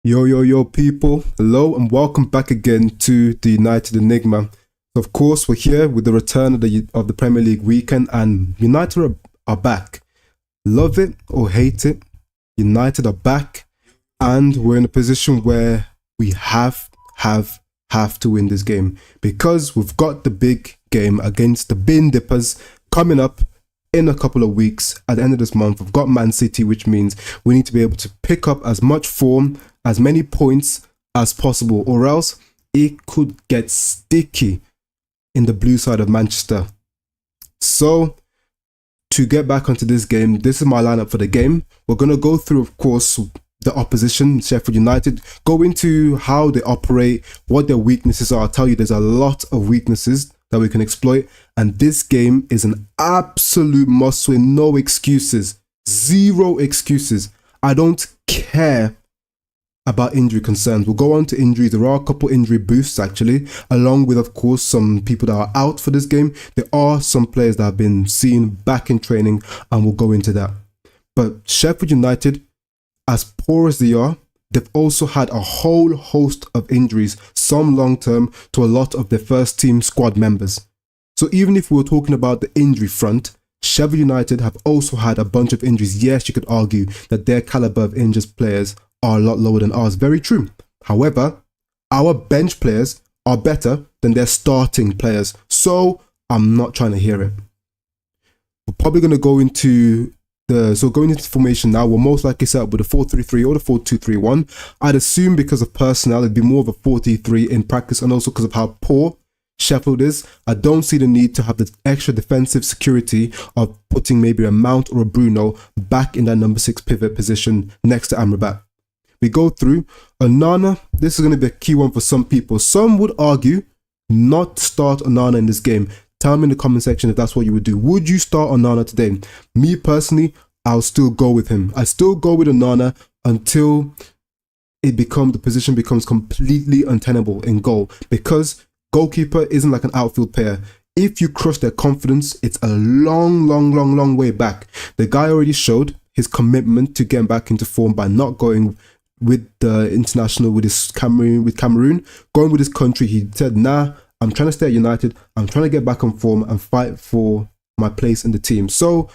Yo, people. Hello and welcome back again to the United Enigma. Of course, we're here with the return of the Premier League weekend, and United are back. Love it or hate it, United are back, and we're in a position where we have to win this game, because we've got the big game against the Bin Dippers coming up in a couple of weeks. At the end of this month, we've got Man City, which means we need to be able to pick up as much form, as many points as possible, or else it could get sticky in the blue side of Manchester. So to get back onto this game, this is my lineup for the game. We're going to go through, of course, the opposition, Sheffield United, go into how they operate, what their weaknesses are. I'll tell you, there's a lot of weaknesses that we can exploit, and this game is an absolute must win. No excuses, zero excuses. I don't care about injury concerns. We'll go on to injuries. There are a couple injury boosts actually, along with, of course, some people that are out for this game. There are some players that have been seen back in training, and we'll go into that. But Sheffield United, as poor as they are, they've also had a whole host of injuries, some long-term, to a lot of their first team squad members. So even if we were talking about the injury front, Sheffield United have also had a bunch of injuries. Yes, you could argue that their caliber of injured players are a lot lower than ours. Very true. However, our bench players are better than their starting players. So I'm not trying to hear it. We're probably going to go into going into formation now. We'll most likely set up with a 4-3-3 or the 4-2-3-1. I'd assume because of personnel, it'd be more of a 4-3-3 in practice, and also because of how poor Sheffield is. I don't see the need to have the extra defensive security of putting maybe a Mount or a Bruno back in that number 6 pivot position next to Amrabat. We go through Onana. This is going to be a key one for some people. Some would argue not start Onana in this game. Tell me in the comment section if that's what you would do. Would you start Onana today? Me personally, I'll still go with him. I still go with Onana until the position becomes completely untenable in goal, because goalkeeper isn't like an outfield player. If you crush their confidence, it's a long way back. The guy already showed his commitment to getting back into form by not going with the international with Cameroon, going with his country. He said, nah, I'm trying to stay at United. I'm trying to get back on form and fight for my place in the team. So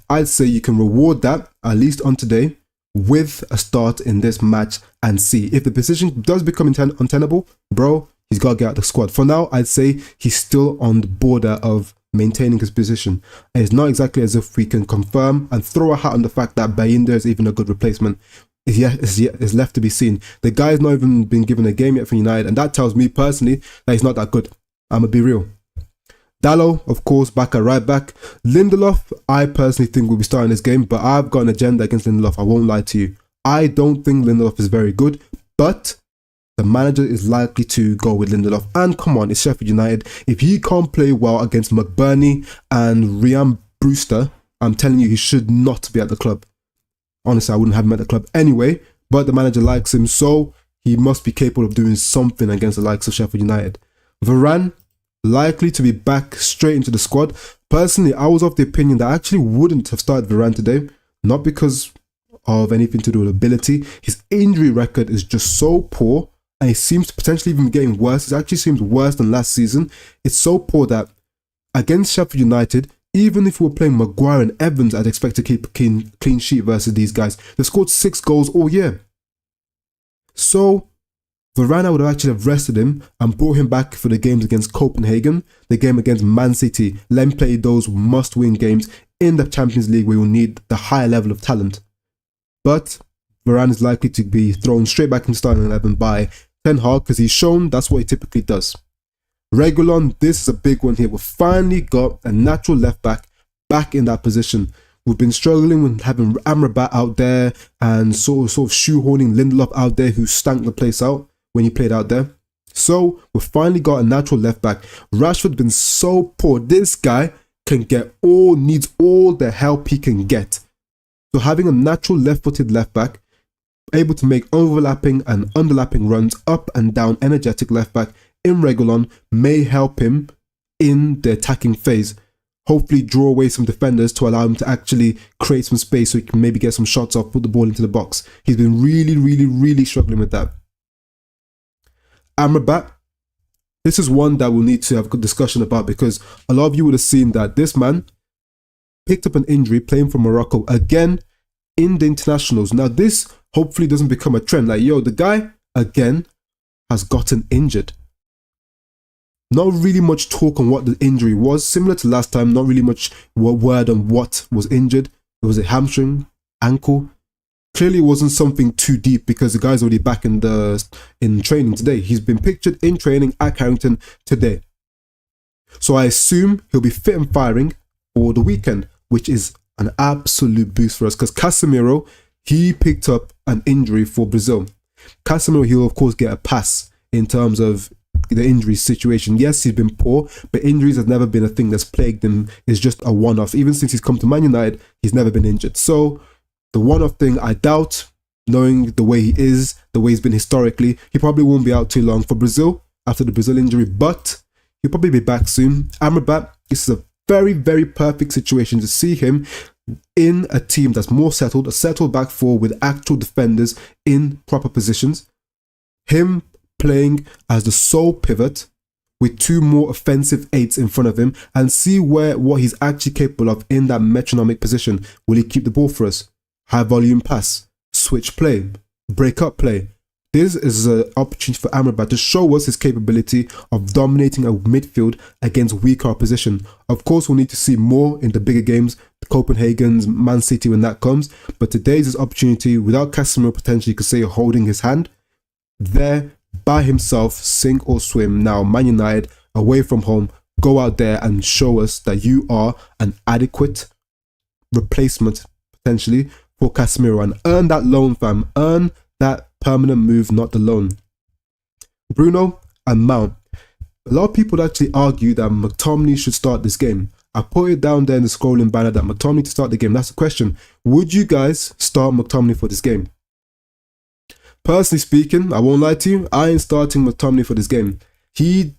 I'd say you can reward that, at least on today, with a start in this match, and see if the position does become untenable, bro, he's got to get out the squad. For now, I'd say he's still on the border of maintaining his position. And it's not exactly as if we can confirm and throw a hat on the fact that Bayindir is even a good replacement. It's left to be seen. The guy's not even been given a game yet for United, and that tells me personally that he's not that good. I'm going to be real. Dalot, of course, back at right back. Lindelof, I personally think will be starting this game, but I've got an agenda against Lindelof. I won't lie to you. I don't think Lindelof is very good, but the manager is likely to go with Lindelof. And come on, it's Sheffield United. If he can't play well against McBurney and Ryan Brewster, I'm telling you, he should not be at the club. Honestly, I wouldn't have him at the club anyway, but the manager likes him, so he must be capable of doing something against the likes of Sheffield United. Varane, likely to be back straight into the squad. Personally, I was of the opinion that I actually wouldn't have started Varane today, not because of anything to do with ability. His injury record is just so poor, and it seems to potentially even be getting worse. It actually seems worse than last season. It's so poor that against Sheffield United, even if we were playing Maguire and Evans, I'd expect to keep a clean sheet versus these guys. They've scored 6 goals all year. So Varane, I would actually have rested him and brought him back for the games against Copenhagen, the game against Man City. Let him play those must-win games in the Champions League where you'll need the higher level of talent. But Varane is likely to be thrown straight back into starting 11 by Ten Hag, because he's shown that's what he typically does. Reguilon, this is a big one here. We've finally got a natural left back in that position. We've been struggling with having Amrabat out there and sort of shoehorning Lindelof out there, who stank the place out when he played out there. So we've finally got a natural left back. Rashford's been so poor. This guy needs all the help he can get. So having a natural left-footed left back, able to make overlapping and underlapping runs, up and down, energetic left back in Reguilon, may help him in the attacking phase. hopefully draw away some defenders to allow him to actually create some space so he can maybe get some shots off, put the ball into the box. He's been really, really, really struggling with that. Amrabat, this is one that we'll need to have a good discussion about, because a lot of you would have seen that this man picked up an injury playing for Morocco again in the internationals. Now this hopefully doesn't become a trend. Like, yo, the guy again has gotten injured. Not really much talk on what the injury was. Similar to last time, not really much word on what was injured. It was a hamstring, ankle. Clearly it wasn't something too deep, because the guy's already back in training today. He's been pictured in training at Carrington today. So I assume he'll be fit and firing for the weekend, which is an absolute boost for us, because Casemiro, he picked up an injury for Brazil. Casemiro, he'll of course get a pass in terms of the injury situation. Yes, he's been poor, but injuries has never been a thing that's plagued him. It's just a one-off. Even since he's come to Man United, he's never been injured. So the one-off thing, I doubt, knowing the way he is, the way he's been historically, he probably won't be out too long for Brazil after the Brazil injury, but he'll probably be back soon. Amrabat, this is a very, very perfect situation to see him in a team that's more settled, a settled back four with actual defenders in proper positions. Him playing as the sole pivot with two more offensive eights in front of him, and see what he's actually capable of in that metronomic position. Will he keep the ball for us? High volume pass, switch play, break up play. This is an opportunity for Amrabat to show us his capability of dominating a midfield against weaker opposition. Of course, we'll need to see more in the bigger games, Copenhagen's, Man City, when that comes. But today's his opportunity, without Casemiro potentially, you could say, holding his hand there by himself, sink or swim. Now, Man United, away from home, go out there and show us that you are an adequate replacement, potentially, for Casemiro, and earn that loan, fam. Earn that permanent move, not the loan. Bruno and Mount. A lot of people actually argue that McTominay should start this game. I put it down there in the scrolling banner that McTominay to start the game. That's the question. Would you guys start McTominay for this game? Personally speaking, I won't lie to you, I ain't starting McTominay for this game. There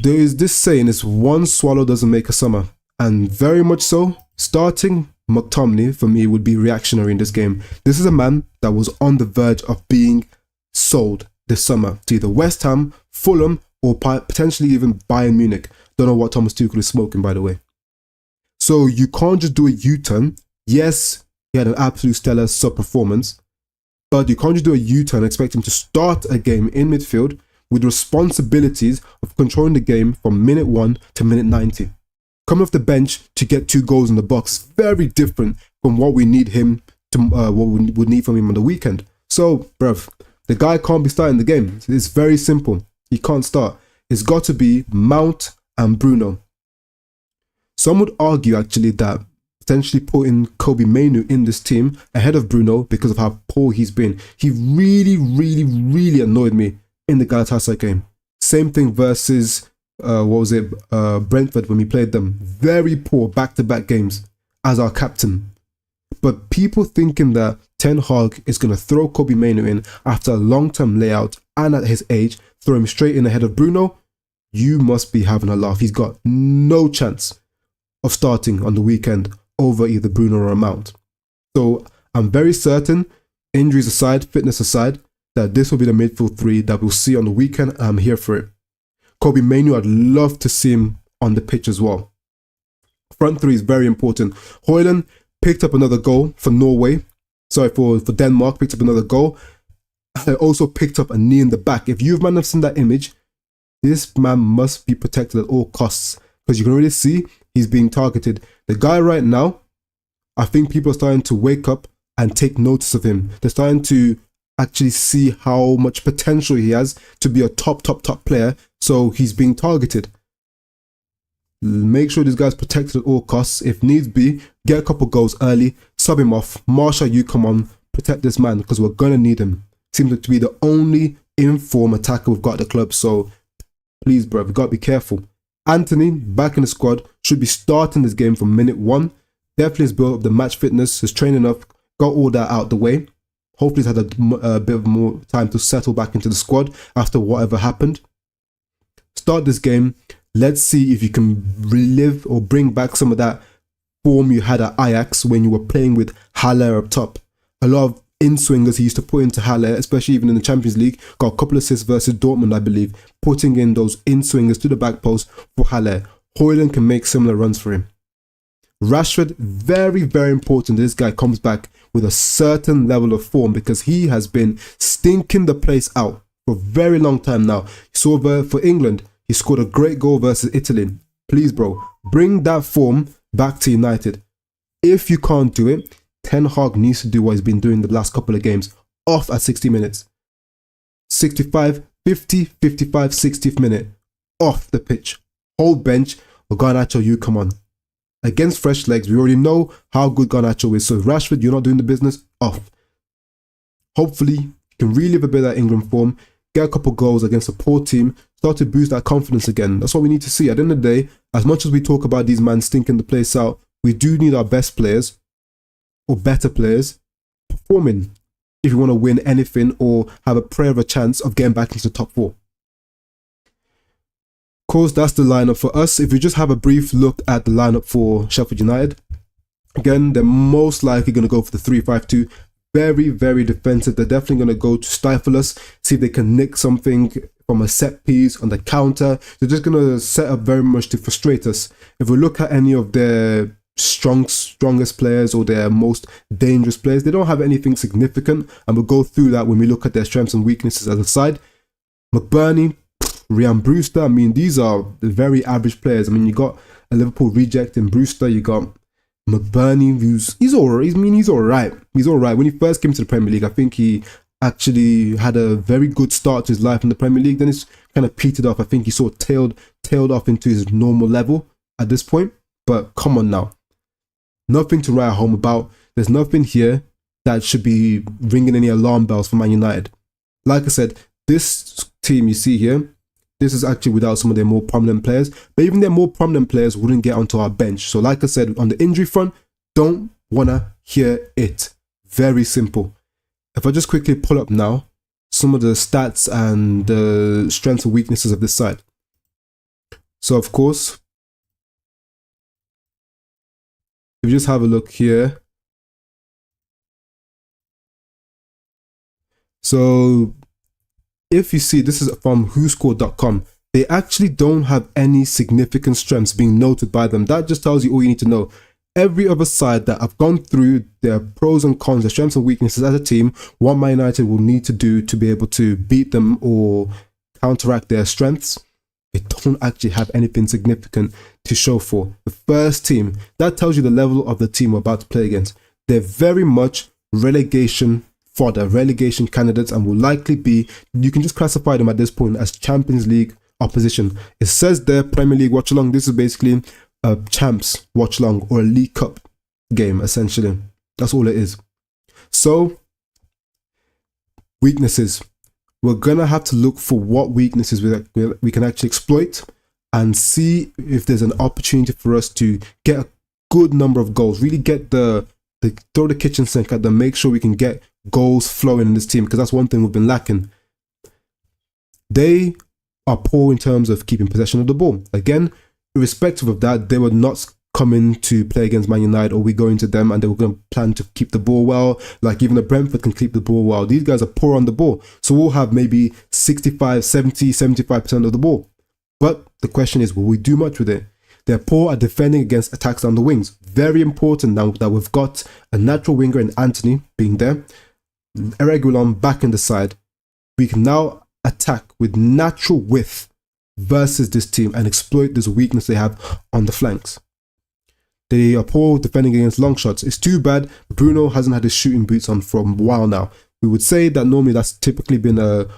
is this saying, is one swallow doesn't make a summer. And very much so, starting McTominay for me would be reactionary in this game. This is a man that was on the verge of being sold this summer to either West Ham, Fulham, or potentially even Bayern Munich. Don't know what Thomas Tuchel is smoking, by the way. So you can't just do a U-turn. Yes, he had an absolute stellar sub-performance, but you can't just do a U-turn and expect him to start a game in midfield with responsibilities of controlling the game from minute 1 to minute 90. Coming off the bench to get 2 goals in the box, very different from what we need him to, what we would need from him on the weekend. So, bruv, the guy can't be starting the game. It's very simple. He can't start. It's got to be Mount and Bruno. Some would argue actually that potentially putting Kobe Mainoo in this team ahead of Bruno because of how poor he's been. He really, really, really annoyed me in the Galatasaray game. Same thing versus Brentford when we played them. Very poor back-to-back games as our captain. But people thinking that Ten Hag is going to throw Kobe Mainoo in after a long-term layout and at his age, throw him straight in ahead of Bruno, you must be having a laugh. He's got no chance of starting on the weekend over either Bruno or Mount. So I'm very certain, injuries aside, fitness aside, that this will be the midfield three that we'll see on the weekend. I'm here for it. Kobe Mainoo, I'd love to see him on the pitch as well. Front three is very important. Højlund picked up another goal for Norway. Sorry, for Denmark, picked up another goal. I also picked up a knee in the back. If you've seen that image, this man must be protected at all costs, because you can already see he's being targeted. The guy right now, I think people are starting to wake up and take notice of him. They're starting to actually see how much potential he has to be a top player. So he's being targeted. Make sure this guy's protected at all costs. If needs be, get a couple goals early, sub him off. Marshall, you come on, protect this man, because we're going to need him. Seems to be the only in-form attacker we've got at the club. So please, bro, we've got to be careful. Anthony, back in the squad, should be starting this game from minute 1. Definitely has built up the match fitness, his training up, got all that out the way. Hopefully he's had a bit of more time to settle back into the squad after whatever happened. Start this game. Let's see if you can relive or bring back some of that form you had at Ajax when you were playing with Haller up top. A lot of in-swingers he used to put into Haller, especially even in the Champions League. Got a couple of assists versus Dortmund, I believe, putting in those in-swingers to the back post for Haller. Højlund can make similar runs for him. Rashford, very, very important. This guy comes back with a certain level of form because he has been stinking the place out for a very long time now. You saw for England, he scored a great goal versus Italy. Please, bro, bring that form back to United. If you can't do it, Ten Hag needs to do what he's been doing the last couple of games. Off at 60 minutes. 65, 50, 55, 60th minute. Off the pitch. Whole bench. Or Garnacho, you come on. Against fresh legs, we already know how good Garnacho is. So Rashford, you're not doing the business. Off. Hopefully, you can relive a bit of that England form. Get a couple goals against a poor team. Start to boost that confidence again. That's what we need to see. At the end of the day, as much as we talk about these men stinking the place out, we do need our best players or better players performing if you want to win anything or have a prayer of a chance of getting back into the top 4. Of course, that's the lineup for us. If we just have a brief look at the lineup for Sheffield United, again, they're most likely going to go for the 3-5-2. Very, very defensive. They're definitely going to go to stifle us, see if they can nick something from a set piece on the counter. They're just going to set up very much to frustrate us. If we look at any of their strongest players or their most dangerous players, they don't have anything significant, and we'll go through that when we look at their strengths and weaknesses as a side. McBurney, Ryan Brewster, I mean, these are very average players. I mean, you got a Liverpool reject in Brewster, you got McBurney, he's all right. I mean, he's all right. He's all right. When he first came to the Premier League, I think he actually had a very good start to his life in the Premier League. Then it's kind of petered off. I think he sort of tailed off into his normal level at this point. But come on now. Nothing to write home about. There's nothing here that should be ringing any alarm bells for Man United. Like I said, this team you see here, this is actually without some of their more prominent players. But even their more prominent players wouldn't get onto our bench. So like I said, on the injury front, don't want to hear it. Very simple. If I just quickly pull up now some of the stats and the strengths and weaknesses of this side. So of course, if you just have a look here. So if you see, this is from whoscored.com. They actually don't have any significant strengths being noted by them. That just tells you all you need to know. Every other side that I've gone through, their pros and cons, their strengths and weaknesses as a team, what Man United will need to do to be able to beat them or counteract their strengths, they don't actually have anything significant to show for. The first team, that tells you the level of the team we're about to play against. They're very much relegation fodder, relegation candidates, and will likely be, you can just classify them at this point as Champions League opposition. It says there, Premier League watch along. This is basically a Champs watch along or a League Cup game, essentially. That's all it is. So, weaknesses. We're going to have to look for what weaknesses we can actually exploit and see if there's an opportunity for us to get a good number of goals. Really get throw the kitchen sink at them, make sure we can get goals flowing in this team, because that's one thing we've been lacking. They are poor in terms of keeping possession of the ball. Again, irrespective of that, they were not coming to play against Man United, or we go into them and they were going to plan to keep the ball well. Like even the Brentford can keep the ball well. These guys are poor on the ball. So we'll have maybe 65, 70, 75% of the ball. But the question is, will we do much with it? They're poor at defending against attacks down the wings. Very important now that we've got a natural winger in Anthony being there. Reguilon back in the side. We can now attack with natural width versus this team and exploit this weakness they have on the flanks. They are poor defending against long shots. It's too bad Bruno hasn't had his shooting boots on for a while now. We would say that normally that's typically been a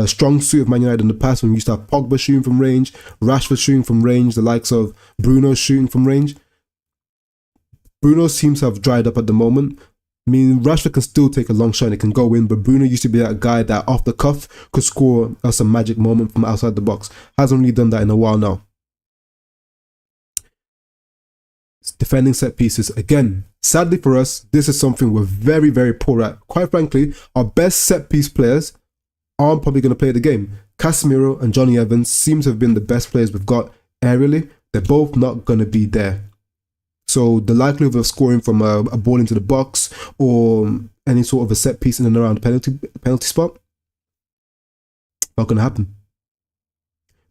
strong suit of Man United in the past, when we used to have Pogba shooting from range, Rashford shooting from range, the likes of Bruno shooting from range. Bruno seems to have dried up at the moment. I mean, Rashford can still take a long shot and it can go in, but Bruno used to be that guy that off the cuff could score us a magic moment from outside the box. Hasn't really done that in a while now. Defending set pieces. Again, sadly for us, this is something we're very, very poor at. Quite frankly, our best set piece players aren't probably going to play the game. Casemiro and Johnny Evans seem to have been the best players we've got aerially, they're both not going to be there. So the likelihood of scoring from a ball into the box or any sort of a set piece in and around the penalty spot, not going to happen.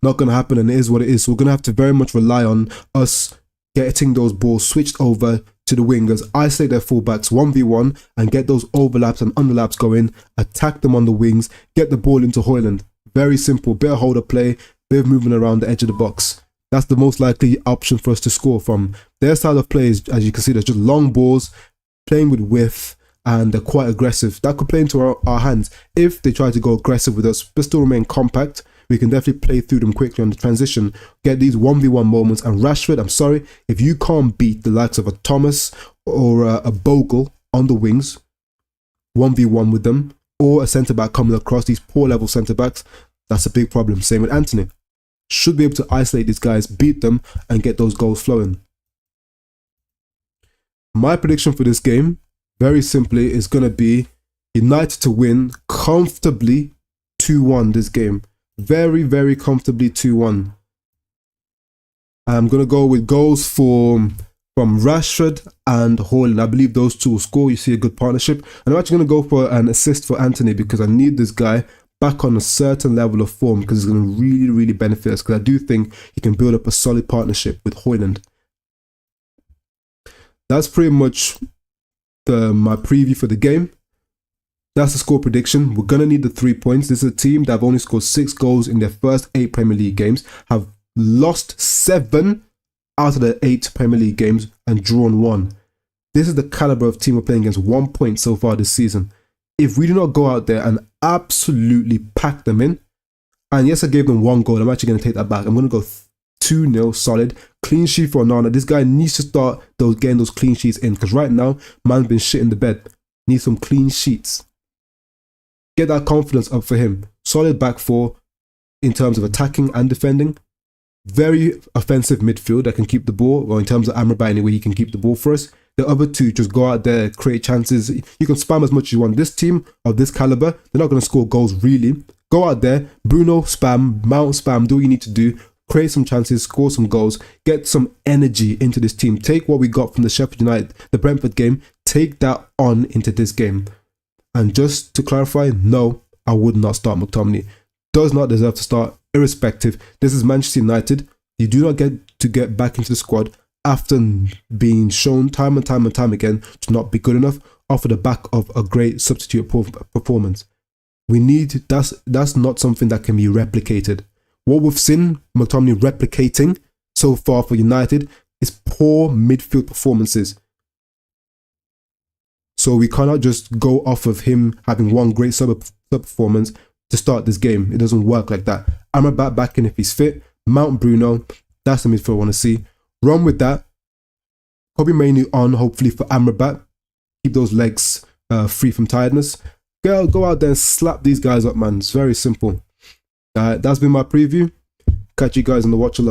Not going to happen, and it is what it is. So we're going to have to very much rely on us getting those balls switched over to the wingers, isolate their fullbacks 1v1 and get those overlaps and underlaps going, attack them on the wings, get the ball into Højlund. Very simple, bit of holder play, bit of moving around the edge of the box. That's the most likely option for us to score from. Their style of play is, as you can see, there's just long balls, playing with width, and they're quite aggressive. That could play into our hands. If they try to go aggressive with us, but still remain compact, we can definitely play through them quickly on the transition, get these 1v1 moments. And Rashford, I'm sorry, if you can't beat the likes of a Thomas or a Bogle on the wings, 1v1 with them, or a centre-back coming across, these poor level centre-backs, that's a big problem. Same with Anthony. Should be able to isolate these guys, beat them, and get those goals flowing. My prediction for this game, very simply, is going to be United to win comfortably 2-1 this game. Very, very comfortably 2-1. I'm going to go with goals from Rashford and Højlund. I believe those two will score. You see a good partnership. And I'm actually going to go for an assist for Anthony because I need this guy back on a certain level of form because it's going to really, really benefit us, because I do think he can build up a solid partnership with Højlund. That's pretty much my preview for the game. That's the score prediction. We're going to need the 3 points. This is a team that have only scored 6 goals in their first 8 Premier League games, have lost 7 out of the 8 Premier League games and drawn 1. This is the caliber of team we're playing against. 1 point so far this season. If we do not go out there and absolutely pack them in, and yes, I gave them 1 goal, I'm actually going to take that back. I'm going to go 2-0 solid. Clean sheet for Onana. This guy needs to start getting those clean sheets in, because right now, man's been shit in the bed. Needs some clean sheets. Get that confidence up for him. Solid back four in terms of attacking and defending. Very offensive midfield that can keep the ball. Well, in terms of Amrabat anyway, he can keep the ball for us. The other two just go out there, create chances. You can spam as much as you want. This team of this caliber, they're not going to score goals really. Go out there, Bruno, spam, Mount, spam, do what you need to do. Create some chances, score some goals, get some energy into this team. Take what we got from the Sheffield United, the Brentford game, take that on into this game. And just to clarify, no, I would not start McTominay. Does not deserve to start, irrespective. This is Manchester United. You do not get to get back into the squad after being shown time and time and time again to not be good enough off of the back of a great substitute performance. We need, that's not something that can be replicated. What we've seen McTominay replicating so far for United is poor midfield performances. So we cannot just go off of him having one great sub performance to start this game. It doesn't work like that. Amrabat back in if he's fit. Mount, Bruno, that's the midfield I want to see. Run with that. Kobe Mainoo on, hopefully, for Amrabat. Keep those legs free from tiredness. Go out there and slap these guys up, man. It's very simple. That's been my preview. Catch you guys on the watch along.